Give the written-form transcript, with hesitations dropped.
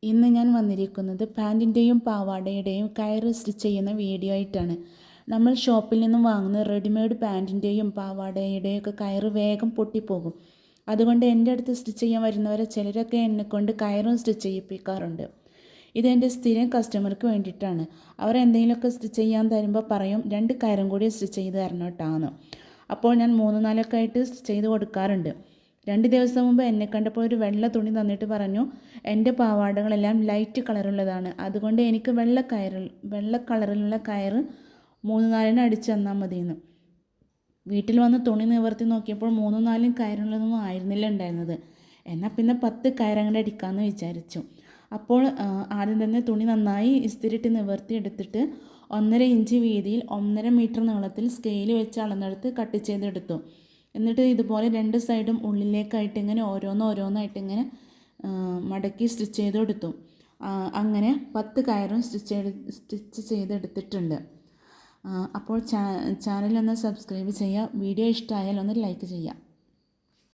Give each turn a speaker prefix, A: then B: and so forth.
A: ഇന്ന് ഞാൻ വന്നിരിക്കുന്നത് പാൻറ്റിൻ്റെയും പാവാടയുടെയും കയറ് സ്റ്റിച്ച് ചെയ്യുന്ന വീഡിയോ ആയിട്ടാണ്. നമ്മൾ ഷോപ്പിൽ നിന്നും വാങ്ങുന്ന റെഡിമെയ്ഡ് പാൻറ്റിൻ്റെയും പാവാടയുടെയും ഒക്കെ കയറ് വേഗം പൊട്ടിപ്പോകും. അതുകൊണ്ട് എൻ്റെ അടുത്ത് സ്റ്റിച്ച് ചെയ്യാൻ വരുന്നവരെ ചിലരൊക്കെ എന്നെക്കൊണ്ട് കയറും സ്റ്റിച്ച് ചെയ്യിപ്പിക്കാറുണ്ട്. ഇതെൻ്റെ സ്ഥിരം കസ്റ്റമർക്ക് വേണ്ടിയിട്ടാണ്. അവർ എന്തെങ്കിലുമൊക്കെ സ്റ്റിച്ച് ചെയ്യാൻ തരുമ്പോൾ പറയും 2 കയറും കൂടി സ്റ്റിച്ച് ചെയ്ത് തരണം കേട്ടോ. അപ്പോൾ ഞാൻ 3-4 ആയിട്ട് സ്റ്റിച്ച് ചെയ്ത് കൊടുക്കാറുണ്ട്. 2 ദിവസം മുമ്പ് എന്നെ കണ്ടപ്പോൾ ഒരു വെള്ള തുണി തന്നിട്ട് പറഞ്ഞു, എൻ്റെ പാവാടകളെല്ലാം ലൈറ്റ് കളറുള്ളതാണ്, അതുകൊണ്ട് എനിക്ക് വെള്ള കളറിലുള്ള കയറ് 3-4 അടിച്ച് തന്നാൽ മതിയെന്ന്. വീട്ടിൽ വന്ന് തുണി നിവർത്തി നോക്കിയപ്പോൾ 3-4 കയറുള്ളതൊന്നും ആയിരുന്നില്ല ഉണ്ടായിരുന്നത്. എന്നാൽ പിന്നെ 10 കയറങ്ങടെ അടിക്കാമെന്ന് വിചാരിച്ചു. അപ്പോൾ ആദ്യം തന്നെ തുണി നന്നായി ഇസ്തിരിട്ട് നിവർത്തി എടുത്തിട്ട് 1.5 ഇഞ്ച് വീതിയിൽ 1.5 മീറ്റർ നീളത്തിൽ സ്കെയിൽ വെച്ച് അളന്നെടുത്ത് കട്ട് ചെയ്തെടുത്തു. എന്നിട്ട് ഇതുപോലെ 2 സൈഡും ഉള്ളിലേക്കായിട്ട് ഇങ്ങനെ ഓരോന്നായിട്ട് ഇങ്ങനെ മടക്കി സ്റ്റിച്ച് ചെയ്തെടുത്തു. അങ്ങനെ 10 കയറും സ്റ്റിച്ച് ചെയ്തെടുത്തിട്ടുണ്ട്. അപ്പോൾ ചാനലൊന്ന് സബ്സ്ക്രൈബ് ചെയ്യുക. വീഡിയോ ഇഷ്ടമായാൽ ഒന്ന് ലൈക്ക് ചെയ്യുക.